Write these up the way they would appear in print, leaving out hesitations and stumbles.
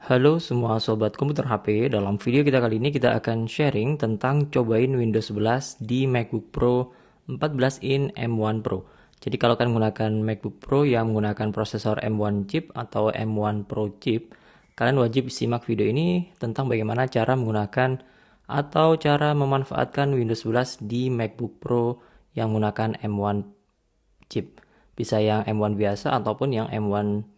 Halo semua sobat komputer HP, dalam video kita kali ini kita akan sharing tentang cobain Windows 11 di MacBook Pro 14 in M1 Pro. Jadi kalau kalian menggunakan MacBook Pro yang menggunakan prosesor M1 chip atau M1 Pro chip, kalian wajib simak video ini tentang bagaimana cara menggunakan atau cara memanfaatkan Windows 11 di MacBook Pro yang menggunakan M1 chip. Bisa yang M1 biasa ataupun yang M1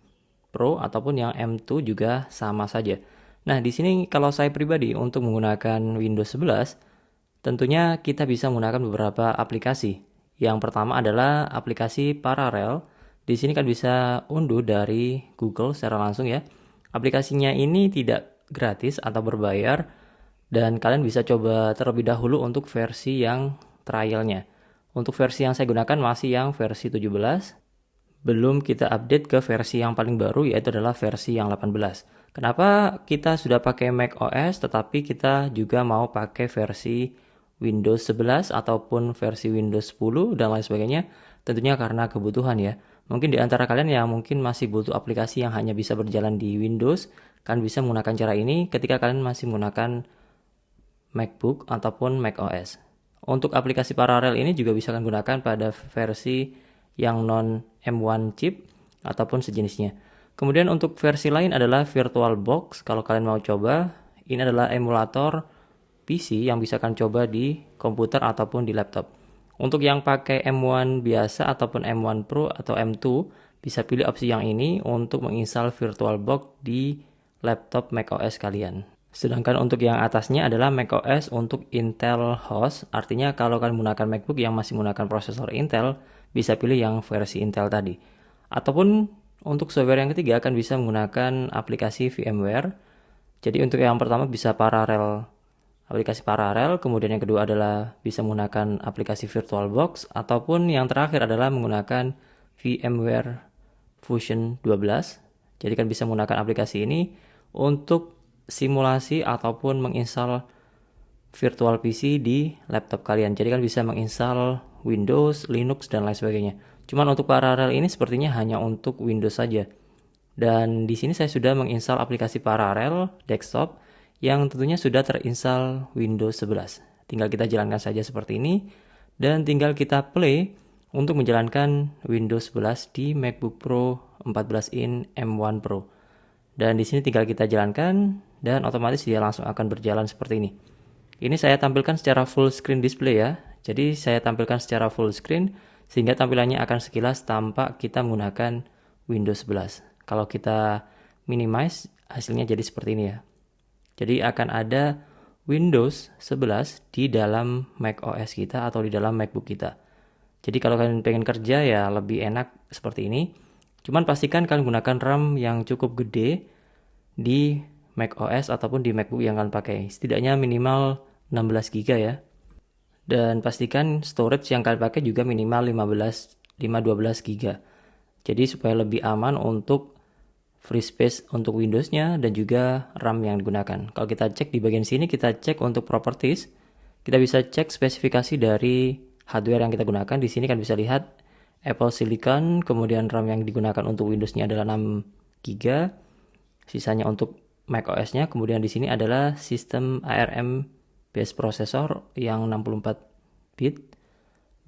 Pro ataupun yang M2 juga sama saja. Nah, di sini kalau saya pribadi untuk menggunakan Windows 11, tentunya kita bisa menggunakan beberapa aplikasi. Yang pertama adalah aplikasi Parallel. Di sini kan bisa unduh dari Google secara langsung ya. Aplikasinya ini tidak gratis atau berbayar dan kalian bisa coba terlebih dahulu untuk versi yang trialnya. Untuk versi yang saya gunakan masih yang versi 17. Belum kita update ke versi yang paling baru, yaitu adalah versi yang 18. Kenapa kita sudah pakai Mac OS tetapi kita juga mau pakai versi Windows 11 ataupun versi Windows 10 dan lain sebagainya? Tentunya karena kebutuhan ya. Mungkin di antara kalian yang mungkin masih butuh aplikasi yang hanya bisa berjalan di Windows, kalian bisa menggunakan cara ini ketika kalian masih menggunakan MacBook ataupun Mac OS. Untuk aplikasi paralel ini juga bisa kalian gunakan pada versi yang non M1 chip ataupun sejenisnya. Kemudian untuk versi lain adalah VirtualBox. Kalau kalian mau coba, ini adalah emulator PC yang bisa kalian coba di komputer ataupun di laptop. Untuk yang pakai M1 biasa ataupun M1 Pro atau M2, bisa pilih opsi yang ini untuk menginstal VirtualBox di laptop macOS kalian. Sedangkan untuk yang atasnya adalah macOS untuk Intel host, artinya kalau kalian menggunakan MacBook yang masih menggunakan prosesor Intel, bisa pilih yang versi Intel tadi. Ataupun untuk software yang ketiga akan bisa menggunakan aplikasi VMware. Jadi untuk yang pertama bisa aplikasi paralel, kemudian yang kedua adalah bisa menggunakan aplikasi VirtualBox, ataupun yang terakhir adalah menggunakan VMware Fusion 12. Jadi kan bisa menggunakan aplikasi ini untuk simulasi ataupun menginstal virtual PC di laptop kalian. Jadi kan bisa menginstal Windows, Linux, dan lain sebagainya. Cuman untuk paralel ini sepertinya hanya untuk Windows saja. Dan di sini saya sudah menginstal aplikasi paralel desktop yang tentunya sudah terinstall Windows 11. Tinggal kita jalankan saja seperti ini dan tinggal kita play untuk menjalankan Windows 11 di MacBook Pro 14 in M1 Pro. Dan di sini tinggal kita jalankan dan otomatis dia langsung akan berjalan seperti ini. Ini saya tampilkan secara full screen display ya. Jadi saya tampilkan secara full screen sehingga tampilannya akan sekilas tampak kita menggunakan Windows 11. Kalau kita minimize hasilnya jadi seperti ini ya. Jadi akan ada Windows 11 di dalam Mac OS kita atau di dalam MacBook kita. Jadi kalau kalian pengen kerja ya lebih enak seperti ini. Cuman pastikan kalian gunakan RAM yang cukup gede di Mac OS ataupun di MacBook yang kalian pakai. Setidaknya minimal 16 GB ya. Dan pastikan storage yang kalian pakai juga minimal 512 GB. Jadi supaya lebih aman untuk free space untuk Windows-nya dan juga RAM yang digunakan. Kalau kita cek di bagian sini, kita cek untuk properties. Kita bisa cek spesifikasi dari hardware yang kita gunakan. Di sini kan bisa lihat Apple Silicon, kemudian RAM yang digunakan untuk Windows-nya adalah 6 GB. Sisanya untuk Mac OS-nya. Kemudian di sini adalah sistem ARM base processor yang 64 bit.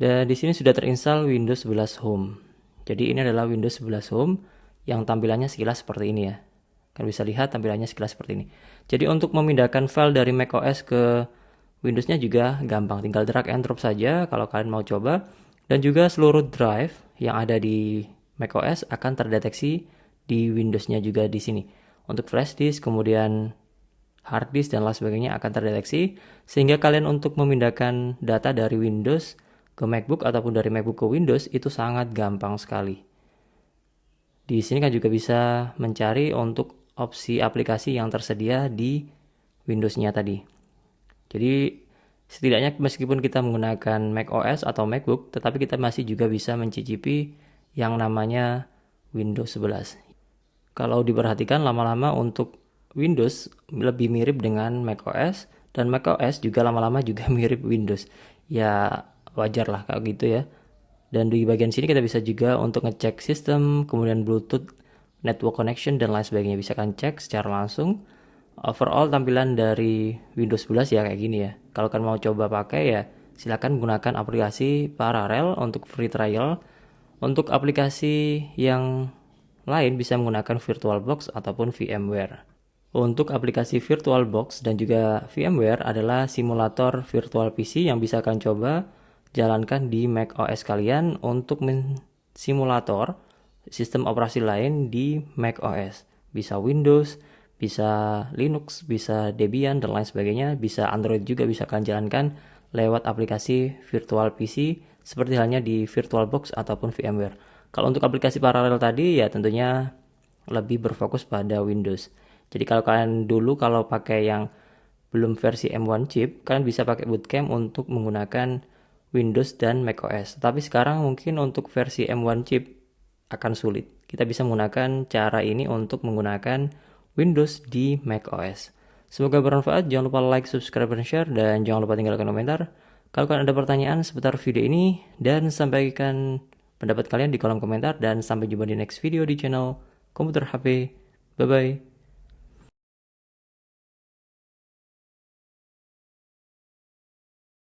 Dan di sini sudah terinstall Windows 11 Home. Jadi ini adalah Windows 11 Home yang tampilannya sekilas seperti ini ya. Kan bisa lihat tampilannya sekilas seperti ini. Jadi untuk memindahkan file dari macOS ke Windows-nya juga gampang. Tinggal drag and drop saja kalau kalian mau coba. Dan juga seluruh drive yang ada di macOS akan terdeteksi di Windows-nya juga di sini. Untuk flash disk, kemudian hard disk dan lain sebagainya akan terdeteksi. Sehingga kalian untuk memindahkan data dari Windows ke MacBook ataupun dari MacBook ke Windows itu sangat gampang sekali. Di sini kan juga bisa mencari untuk opsi aplikasi yang tersedia di Windows-nya tadi. Jadi setidaknya meskipun kita menggunakan Mac OS atau MacBook, tetapi kita masih juga bisa mencicipi yang namanya Windows 11. Kalau diperhatikan lama-lama untuk Windows lebih mirip dengan Mac OS dan Mac OS juga lama-lama juga mirip Windows. Ya wajar lah kayak gitu ya. Dan di bagian sini kita bisa juga untuk ngecek sistem, kemudian Bluetooth network connection dan lain sebagainya. Bisa kalian cek secara langsung. Overall tampilan dari Windows 11 ya kayak gini ya. Kalau kalian mau coba pakai ya silakan gunakan aplikasi Parallel untuk free trial. Untuk aplikasi yang lain bisa menggunakan VirtualBox ataupun VMware. Untuk aplikasi VirtualBox dan juga VMware adalah simulator virtual PC yang bisa kalian coba jalankan di Mac OS kalian untuk mensimulator sistem operasi lain di Mac OS. Bisa Windows, bisa Linux, bisa Debian, dan lain sebagainya. Bisa Android juga bisa kalian jalankan lewat aplikasi virtual PC seperti halnya di VirtualBox ataupun VMware. Kalau untuk aplikasi paralel tadi ya tentunya lebih berfokus pada Windows. Jadi kalau kalian dulu kalau pakai yang belum versi M1 chip, kalian bisa pakai Bootcamp untuk menggunakan Windows dan macOS. Tapi sekarang mungkin untuk versi M1 chip akan sulit. Kita bisa menggunakan cara ini untuk menggunakan Windows di macOS. Semoga bermanfaat. Jangan lupa like, subscribe, dan share. Dan jangan lupa tinggalkan komentar kalau kalian ada pertanyaan seputar video ini. Dan sampaikan pendapat kalian di kolom komentar. Dan sampai jumpa di next video di channel Komputer HP. Bye-bye.